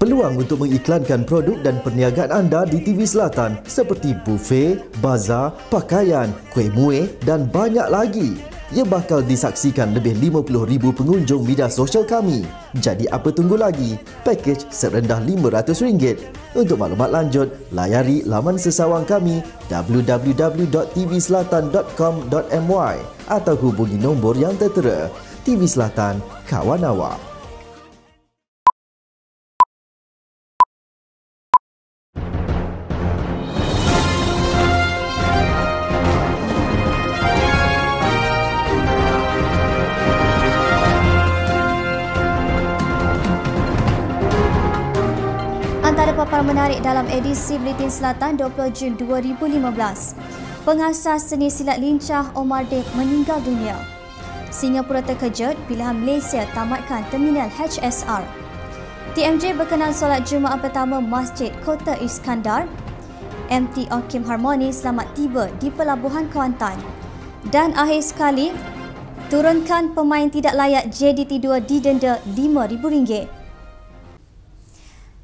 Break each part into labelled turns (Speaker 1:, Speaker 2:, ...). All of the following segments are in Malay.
Speaker 1: Peluang untuk mengiklankan produk dan perniagaan anda di TV Selatan seperti buffet, bazar, pakaian, kuih muih dan banyak lagi. Ia bakal disaksikan lebih 50,000 pengunjung media sosial kami. Jadi apa tunggu lagi? Pakej serendah RM500. Untuk maklumat lanjut, layari laman sesawang kami www.tvselatan.com.my atau hubungi nombor yang tertera. TV Selatan, kawan awak.
Speaker 2: Antara paparan menarik dalam edisi Buletin Selatan 20 Jun 2015. Pengasas seni silat lincah Omar Din meninggal dunia. Singapura terkejut pilihan Malaysia tamatkan terminal HSR. TMJ berkenan solat Jumaat pertama Masjid Kota Iskandar. MT Orkim Harmoni selamat tiba di Pelabuhan Kuantan. Dan akhir sekali, turunkan pemain tidak layak JDT2 didenda RM5,000.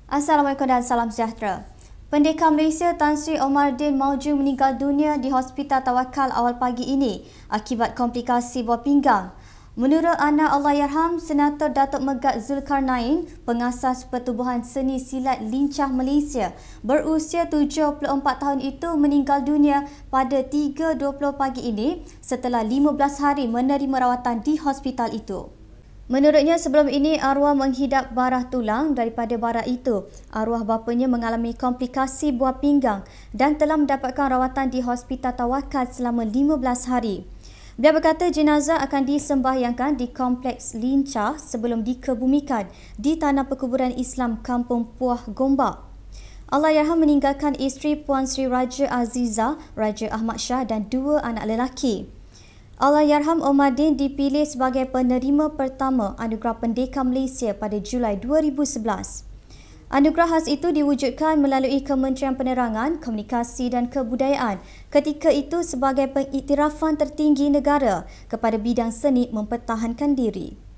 Speaker 2: Assalamualaikum dan salam sejahtera. Pendekar Malaysia Tan Sri Omar Din Mauju meninggal dunia di Hospital Tawakal awal pagi ini akibat komplikasi buah pinggang. Menurut anak Allahyarham, Senator Datuk Megat Zulkarnain, pengasas Pertubuhan Seni Silat Lincah Malaysia, berusia 74 tahun itu meninggal dunia pada 3.20 pagi ini setelah 15 hari menerima rawatan di hospital itu. Menurutnya, sebelum ini arwah menghidap barah tulang. Daripada barah itu, arwah bapanya mengalami komplikasi buah pinggang dan telah mendapatkan rawatan di Hospital Tawakal selama 15 hari. Beliau berkata jenazah akan disembahyangkan di Kompleks Lincah sebelum dikebumikan di Tanah Perkuburan Islam Kampung Puah Gombak. Allahyarham meninggalkan isteri Puan Sri Raja Aziza, Raja Ahmad Shah dan 2 anak lelaki. Allahyarham Omar Din dipilih sebagai penerima pertama Anugerah Pendekar Malaysia pada Julai 2011. Anugerah khas itu diwujudkan melalui Kementerian Penerangan, Komunikasi dan Kebudayaan ketika itu sebagai pengiktirafan tertinggi negara kepada bidang seni mempertahankan diri.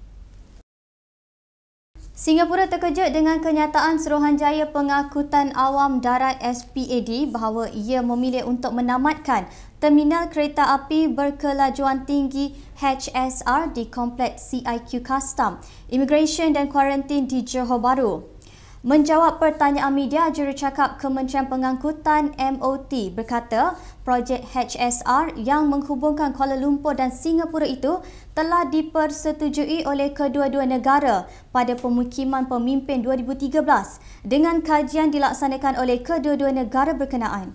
Speaker 2: Singapura terkejut dengan kenyataan Suruhanjaya Pengangkutan Awam Darat SPAD bahawa ia memilih untuk menamatkan terminal kereta api berkelajuan tinggi HSR di Kompleks CIQ Custom, Immigration dan Kuarantin di Johor Bahru. Menjawab pertanyaan media, jurucakap Kementerian Pengangkutan MOT berkata projek HSR yang menghubungkan Kuala Lumpur dan Singapura itu telah dipersetujui oleh kedua-dua negara pada pemukiman pemimpin 2013 dengan kajian dilaksanakan oleh kedua-dua negara berkenaan.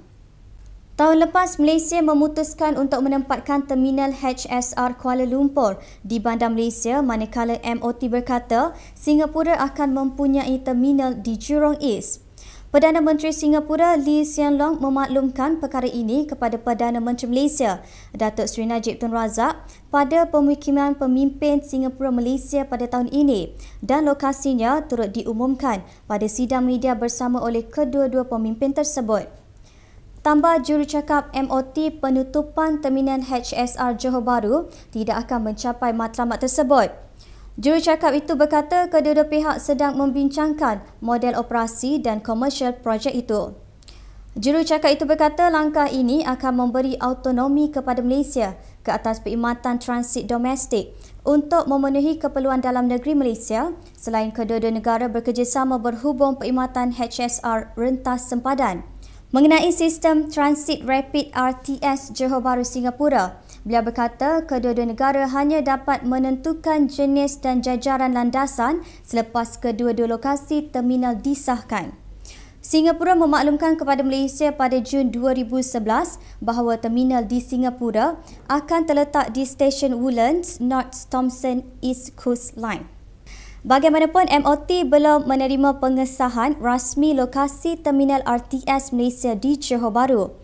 Speaker 2: Tahun lepas, Malaysia memutuskan untuk menempatkan terminal HSR Kuala Lumpur di Bandar Malaysia manakala MOT berkata Singapura akan mempunyai terminal di Jurong East. Perdana Menteri Singapura Lee Hsien Loong memaklumkan perkara ini kepada Perdana Menteri Malaysia Datuk Seri Najib Tun Razak pada pemukiman pemimpin Singapura Malaysia pada tahun ini dan lokasinya turut diumumkan pada sidang media bersama oleh kedua-dua pemimpin tersebut. Tambah jurucakap MOT, penutupan terminal HSR Johor Bahru tidak akan mencapai matlamat tersebut. Jurucakap itu berkata kedua-dua pihak sedang membincangkan model operasi dan komersial projek itu. Jurucakap itu berkata langkah ini akan memberi autonomi kepada Malaysia ke atas perkhidmatan transit domestik untuk memenuhi keperluan dalam negeri Malaysia selain kedua-dua negara bekerjasama berhubung perkhidmatan HSR rentas sempadan. Mengenai sistem transit rapid RTS Johor Bahru Singapura, beliau berkata kedua-dua negara hanya dapat menentukan jenis dan jajaran landasan selepas kedua-dua lokasi terminal disahkan. Singapura memaklumkan kepada Malaysia pada Jun 2011 bahawa terminal di Singapura akan terletak di stesen Woodlands, North Thomson East Coast Line. Bagaimanapun, MOT belum menerima pengesahan rasmi lokasi terminal RTS Malaysia di Johor Bahru.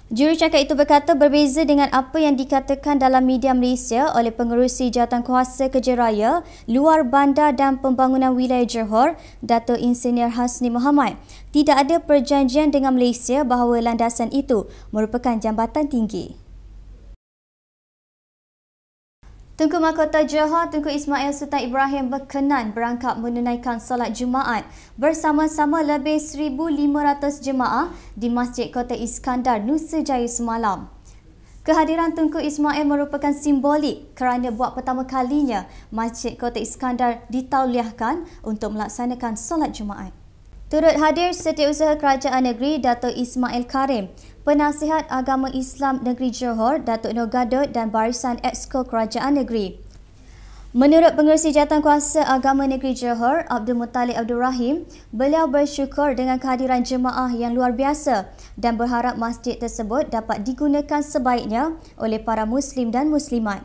Speaker 2: Jurucakap itu berkata berbeza dengan apa yang dikatakan dalam media Malaysia oleh Pengerusi Jawatankuasa Kerja Raya, Luar Bandar dan Pembangunan Wilayah Johor, Dato' Insinyur Hasni Mohamad. Tidak ada perjanjian dengan Malaysia bahawa landasan itu merupakan jambatan tinggi. Tunku Mahkota Johor Tunku Ismail Sultan Ibrahim berkenan berangkat menunaikan solat Jumaat bersama-sama lebih 1,500 jemaah di Masjid Kota Iskandar, Nusa Jaya semalam. Kehadiran Tunku Ismail merupakan simbolik kerana buat pertama kalinya Masjid Kota Iskandar ditauliahkan untuk melaksanakan solat Jumaat. Turut hadir Setiausaha Kerajaan Negeri Datuk Ismail Karim, Penasihat Agama Islam Negeri Johor Datuk Nur Gadot dan Barisan Exco Kerajaan Negeri. Menurut Pengerusi Jawatankuasa Agama Negeri Johor, Abdul Muttalib Abdul Rahim, beliau bersyukur dengan kehadiran jemaah yang luar biasa dan berharap masjid tersebut dapat digunakan sebaiknya oleh para Muslim dan Muslimat.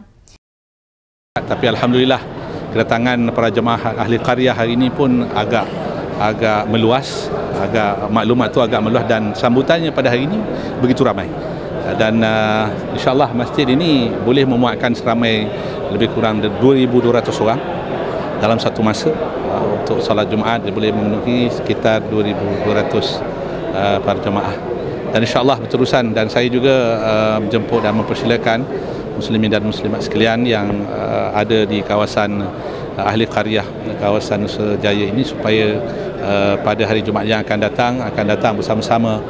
Speaker 3: Tapi Alhamdulillah, kedatangan para jemaah ahli qaryah hari ini pun agak meluas, maklumat tu agak meluas dan sambutannya pada hari ini begitu ramai. Dan insyaAllah masjid ini boleh memuatkan seramai lebih kurang 2,200 orang dalam satu masa. Untuk salat Jumaat dia boleh memenuhi sekitar 2,200 para jemaah. Dan insyaAllah berterusan, dan saya juga menjemput dan mempersilakan muslimin dan muslimat sekalian yang ada di kawasan ahli qaryah kawasan Nusa Jaya ini supaya pada hari Jumaat yang akan datang bersama-sama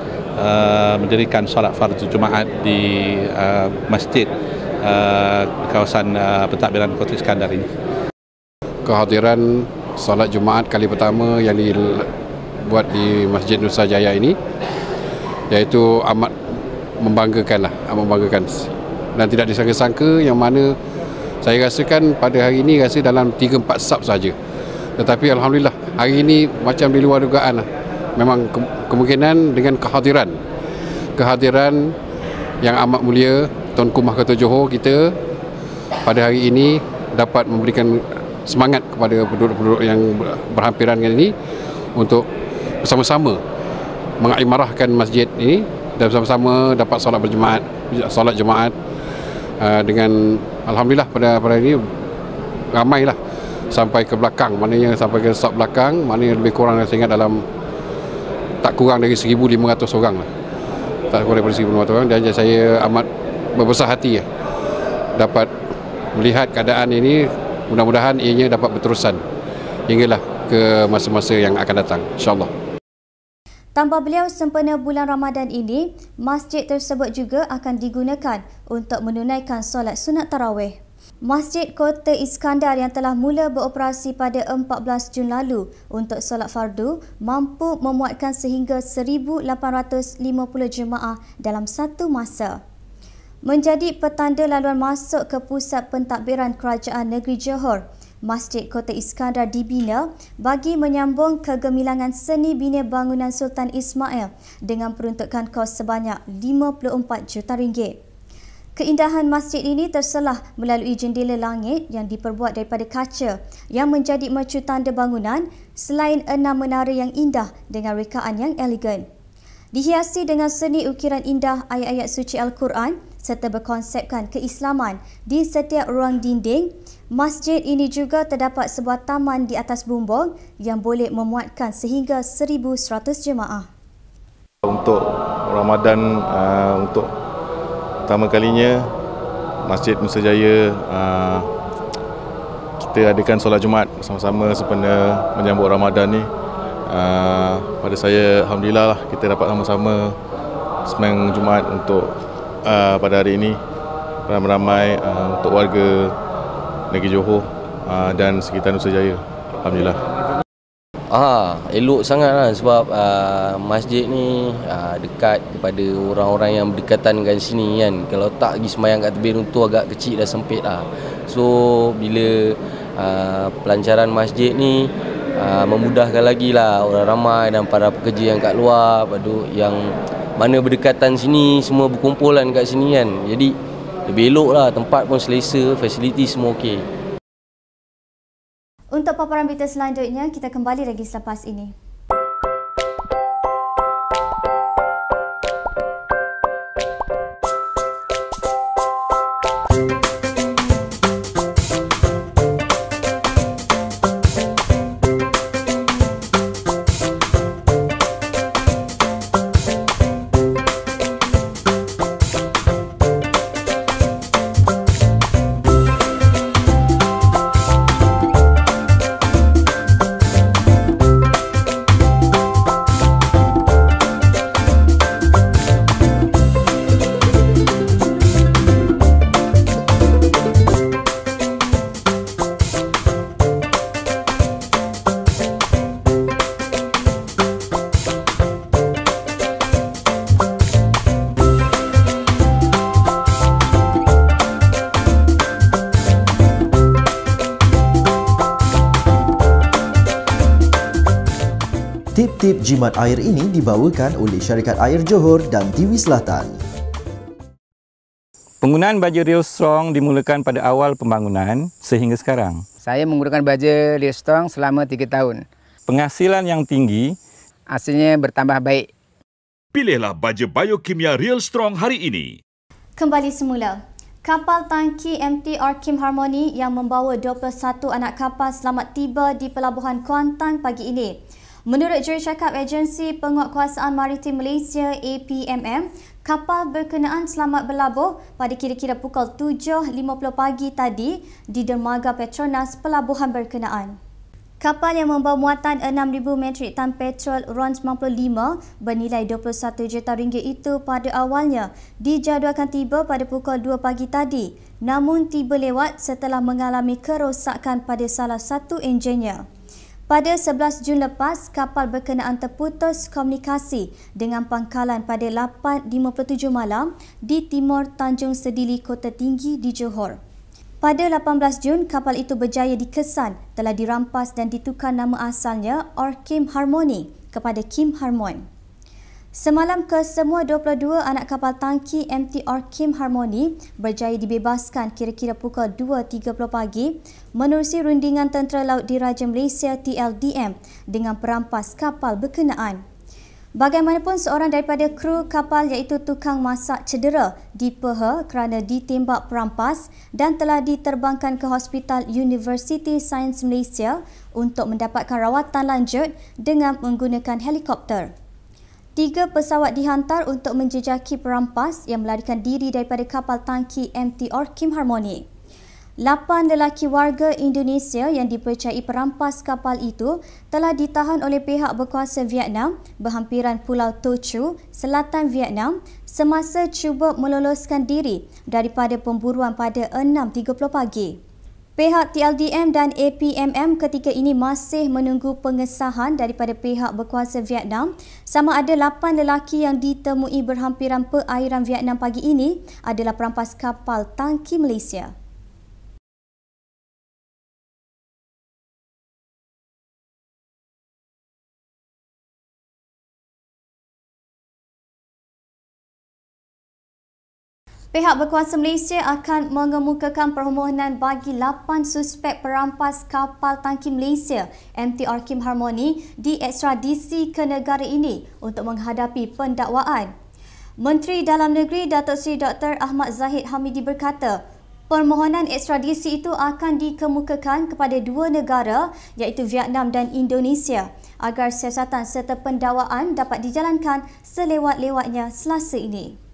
Speaker 3: mendirikan solat fardu Jumaat di masjid kawasan pentadbiran Kota Iskandar ini.
Speaker 4: Kehadiran solat Jumaat kali pertama yang dibuat di Masjid Nusa Jaya ini iaitu amat membanggakan dan tidak disangka-sangka, yang mana saya rasakan pada hari ini dalam 3-4 sub saja. Tetapi Alhamdulillah hari ini macam di luar dugaan. Memang kemungkinan dengan kehadiran yang amat mulia Tunku Mahkota Johor kita pada hari ini dapat memberikan semangat kepada penduduk-penduduk yang berhampiran dengan ini untuk bersama-sama mengimarahkan masjid ini dan bersama-sama dapat solat Jumaat dengan Alhamdulillah pada hari ini ramailah sampai ke belakang, maknanya sampai ke stop belakang, maknanya lebih kurang saya ingat dalam tak kurang dari 1,500 orang lah. Tak kurang dari 1,500 orang, dan saya amat berbesar hati dapat melihat keadaan ini. Mudah-mudahan ianya dapat berterusan hinggalah ke masa-masa yang akan datang, insya-Allah.
Speaker 2: Tanpa beliau, sempena bulan Ramadan ini, masjid tersebut juga akan digunakan untuk menunaikan solat sunat tarawih. Masjid Kota Iskandar yang telah mula beroperasi pada 14 Jun lalu untuk solat fardu mampu memuatkan sehingga 1,850 jemaah dalam satu masa. Menjadi petanda laluan masuk ke pusat pentadbiran Kerajaan Negeri Johor, Masjid Kota Iskandar dibina bagi menyambung kegemilangan seni bina bangunan Sultan Ismail dengan peruntukan kos sebanyak RM54 juta. Keindahan masjid ini terselah melalui jendela langit yang diperbuat daripada kaca yang menjadi mercu tanda bangunan, selain 6 menara yang indah dengan rekaan yang elegan. Dihiasi dengan seni ukiran indah ayat-ayat suci Al-Quran serta berkonsepkan keislaman di setiap ruang dinding, masjid ini juga terdapat sebuah taman di atas bumbung yang boleh memuatkan sehingga 1,100 jemaah.
Speaker 5: Untuk Ramadan, untuk pertama kalinya Masjid Nusa Jaya kita adakan solat Jumaat bersama-sama sempena menyambut Ramadan ni. Pada saya Alhamdulillah lah, kita dapat sama-sama sembahyang Jumaat untuk pada hari ini ramai-ramai untuk warga negeri Johor dan sekitar Nusa Jaya. Alhamdulillah.
Speaker 6: Elok sangatlah sebab masjid ni dekat kepada orang-orang yang berdekatan dengan sini kan. Kalau tak pergi sembahyang kat tepi runtuh agak kecil dah sempit lah. So bila pelancaran masjid ni memudahkan lagi lah orang ramai dan para pekerja yang kat luar, yang mana berdekatan sini semua berkumpulan kat sini kan. Jadi lebih elok lah, tempat pun selesa, fasiliti semua okey.
Speaker 2: Untuk paparan berita selanjutnya, kita kembali lagi selepas ini.
Speaker 1: Tip-tip jimat air ini dibawakan oleh Syarikat Air Johor dan TV Selatan.
Speaker 7: Penggunaan baja Real Strong dimulakan pada awal pembangunan sehingga sekarang.
Speaker 8: Saya menggunakan baja Real Strong selama 3 tahun.
Speaker 7: Penghasilan yang tinggi,
Speaker 8: hasilnya bertambah baik.
Speaker 9: Pilihlah baja biokimia Real Strong hari ini.
Speaker 2: Kembali semula. Kapal tangki MT Orkim Harmony yang membawa 21 anak kapal selamat tiba di Pelabuhan Kuantan pagi ini. Menurut jurucakap Agensi Penguatkuasaan Maritim Malaysia APMM, kapal berkenaan selamat berlabuh pada kira-kira pukul 7.50 pagi tadi di dermaga Petronas pelabuhan berkenaan. Kapal yang membawa muatan 6,000 metrik tan petrol RON 95 bernilai RM21 juta itu pada awalnya dijadualkan tiba pada pukul 2 pagi tadi, namun tiba lewat setelah mengalami kerosakan pada salah satu enjinnya. Pada 11 Jun lepas, kapal berkenaan terputus komunikasi dengan pangkalan pada 8.57 malam di timur Tanjung Sedili, Kota Tinggi di Johor. Pada 18 Jun, kapal itu berjaya dikesan, telah dirampas dan ditukar nama asalnya Orkim Harmony kepada Kim Harmon. Semalam kesemua 22 anak kapal tangki MT Orkim Harmony berjaya dibebaskan kira-kira pukul 2.30 pagi menerusi rundingan Tentera Laut Diraja Malaysia TLDM dengan perampas kapal berkenaan. Bagaimanapun, seorang daripada kru kapal iaitu tukang masak cedera di peha kerana ditembak perampas dan telah diterbangkan ke Hospital University Sains Malaysia untuk mendapatkan rawatan lanjut dengan menggunakan helikopter. 3 pesawat dihantar untuk menjejaki perampas yang melarikan diri daripada kapal tangki MT Orkim Harmony. 8 lelaki warga Indonesia yang dipercayai perampas kapal itu telah ditahan oleh pihak berkuasa Vietnam berhampiran Pulau To Chu, selatan Vietnam semasa cuba meloloskan diri daripada pemburuan pada 6.30 pagi. Pihak TLDM dan APMM ketika ini masih menunggu pengesahan daripada pihak berkuasa Vietnam sama ada 8 lelaki yang ditemui berhampiran perairan Vietnam pagi ini adalah perampas kapal tangki Malaysia. Pihak berkuasa Malaysia akan mengemukakan permohonan bagi 8 suspek perampas kapal tangki Malaysia MT Orkim Harmony diekstradisi ke negara ini untuk menghadapi pendakwaan. Menteri Dalam Negeri Datuk Seri Dr. Ahmad Zahid Hamidi berkata, permohonan ekstradisi itu akan dikemukakan kepada 2 negara iaitu Vietnam dan Indonesia agar siasatan serta pendakwaan dapat dijalankan selewat-lewatnya Selasa ini.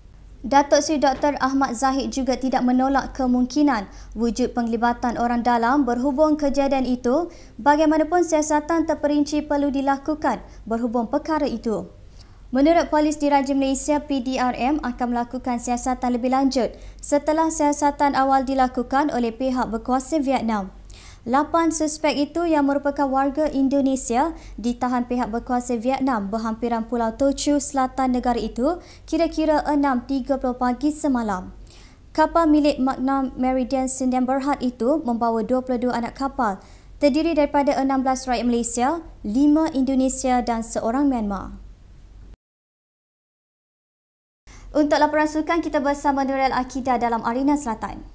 Speaker 2: Datuk Seri Dr. Ahmad Zahid juga tidak menolak kemungkinan wujud penglibatan orang dalam berhubung kejadian itu, bagaimanapun siasatan terperinci perlu dilakukan berhubung perkara itu. Menurut Polis Diraja Malaysia PDRM akan melakukan siasatan lebih lanjut setelah siasatan awal dilakukan oleh pihak berkuasa Vietnam. 8 suspek itu yang merupakan warga Indonesia ditahan pihak berkuasa Vietnam berhampiran Pulau To Chu, selatan negara itu kira-kira 6.30 pagi semalam. Kapal milik Magnum Meridian Sdn Bhd itu membawa 22 anak kapal terdiri daripada 16 rakyat Malaysia, 5 Indonesia dan 1 Myanmar. Untuk laporan sukan, kita bersama Nurul Akidah dalam Arena Selatan.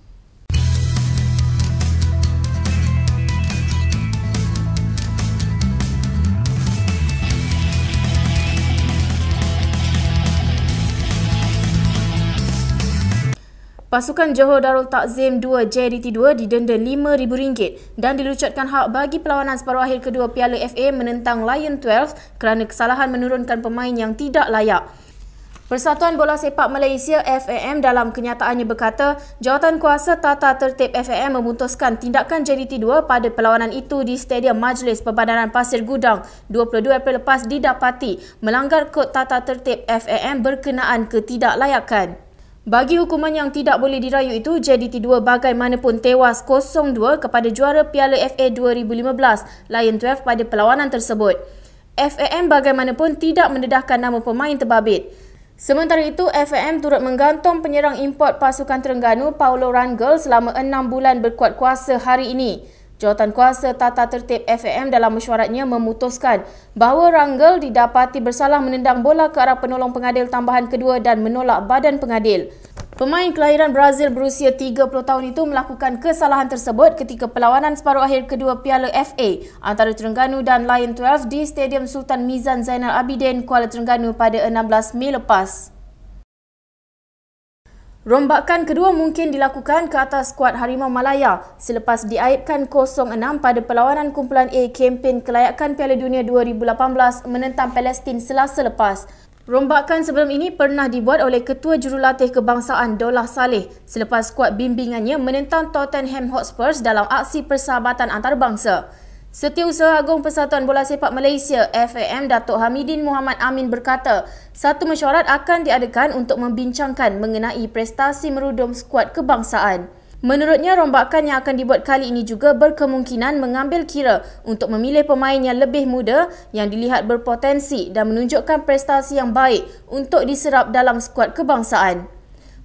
Speaker 10: Pasukan Johor Darul Takzim 2 JDT2 didenda RM5,000 dan dilucutkan hak bagi perlawanan separuh akhir kedua Piala FA menentang Lion 12 kerana kesalahan menurunkan pemain yang tidak layak. Persatuan Bola Sepak Malaysia FAM dalam kenyataannya berkata, jawatan kuasa tata tertib FAM memutuskan tindakan JDT2 pada perlawanan itu di Stadium Majlis Perbandaran Pasir Gudang 22 April lepas didapati melanggar kod tata tertib FAM berkenaan ketidaklayakan. Bagi hukuman yang tidak boleh dirayu itu, JDT2 bagaimanapun tewas 0-2 kepada juara Piala FA 2015 Lion 12 pada perlawanan tersebut. FAM bagaimanapun tidak mendedahkan nama pemain terbabit. Sementara itu, FAM turut menggantung penyerang import pasukan Terengganu Paulo Rangel selama 6 bulan berkuat kuasa hari ini. Jawatankuasa Tata Tertib FAM dalam mesyuaratnya memutuskan bahawa Rangel didapati bersalah menendang bola ke arah penolong pengadil tambahan kedua dan menolak badan pengadil. Pemain kelahiran Brazil berusia 30 tahun itu melakukan kesalahan tersebut ketika perlawanan separuh akhir kedua Piala FA antara Terengganu dan Lion 12 di Stadium Sultan Mizan Zainal Abidin, Kuala Terengganu pada 16 Mei lepas. Rombakan kedua mungkin dilakukan ke atas skuad Harimau Malaya selepas diaibkan 0-6 pada perlawanan kumpulan A kempen kelayakan Piala Dunia 2018 menentang Palestin Selasa lepas. Rombakan sebelum ini pernah dibuat oleh Ketua Jurulatih Kebangsaan Dollah Saleh selepas skuad bimbingannya menentang Tottenham Hotspur dalam aksi persahabatan antarabangsa. Setiausaha Agung Persatuan Bola Sepak Malaysia FAM Datuk Hamidin Muhammad Amin berkata, satu mesyuarat akan diadakan untuk membincangkan mengenai prestasi merudum skuad kebangsaan. Menurutnya, rombakan yang akan dibuat kali ini juga berkemungkinan mengambil kira untuk memilih pemain yang lebih muda yang dilihat berpotensi dan menunjukkan prestasi yang baik untuk diserap dalam skuad kebangsaan.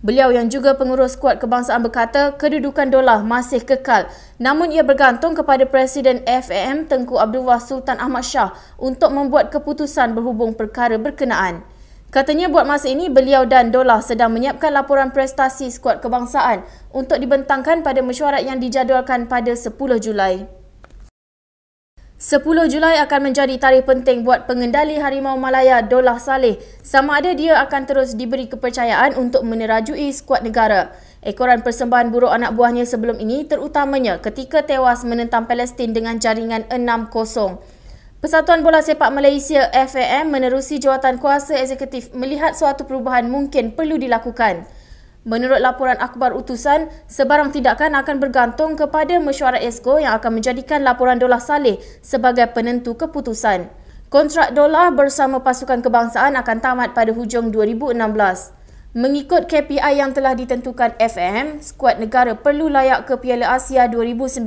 Speaker 10: Beliau yang juga pengurus skuad kebangsaan berkata kedudukan Dollah masih kekal, namun ia bergantung kepada Presiden FAM Tengku Abdullah Sultan Ahmad Shah untuk membuat keputusan berhubung perkara berkenaan. Katanya buat masa ini beliau dan Dollah sedang menyiapkan laporan prestasi skuad kebangsaan untuk dibentangkan pada mesyuarat yang dijadualkan pada 10 Julai. 10 Julai akan menjadi tarikh penting buat pengendali Harimau Malaya Dollah Saleh sama ada dia akan terus diberi kepercayaan untuk menerajui skuad negara. Ekoran persembahan buruk anak buahnya sebelum ini terutamanya ketika tewas menentang Palestin dengan jaringan 6-0. Persatuan Bola Sepak Malaysia FAM menerusi Jawatankuasa Eksekutif melihat suatu perubahan mungkin perlu dilakukan. Menurut laporan akhbar utusan, sebarang tindakan akan bergantung kepada mesyuarat ESCO yang akan menjadikan laporan Dollah Saleh sebagai penentu keputusan. Kontrak Dollah bersama pasukan kebangsaan akan tamat pada hujung 2016. Mengikut KPI yang telah ditentukan FAM, skuad negara perlu layak ke Piala Asia 2019.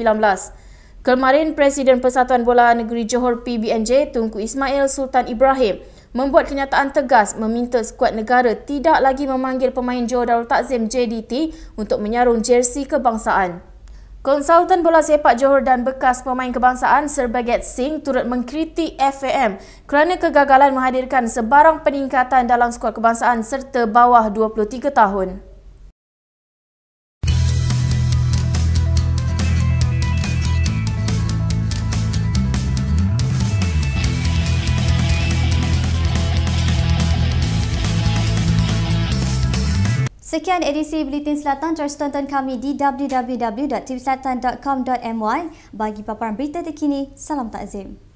Speaker 10: Kemarin, Presiden Persatuan Bola Negeri Johor PBNJ Tunku Ismail Sultan Ibrahim membuat kenyataan tegas meminta skuad negara tidak lagi memanggil pemain Johor Darul Takzim JDT untuk menyarung jersey kebangsaan. Konsultan Bola Sepak Johor dan bekas pemain kebangsaan Sir Baget Singh turut mengkritik FAM kerana kegagalan menghadirkan sebarang peningkatan dalam skuad kebangsaan serta bawah 23 tahun.
Speaker 2: Sekian edisi Buletin Selatan. Terus tonton kami di www.tvselatan.com.my. Bagi paparan berita terkini, salam takzim.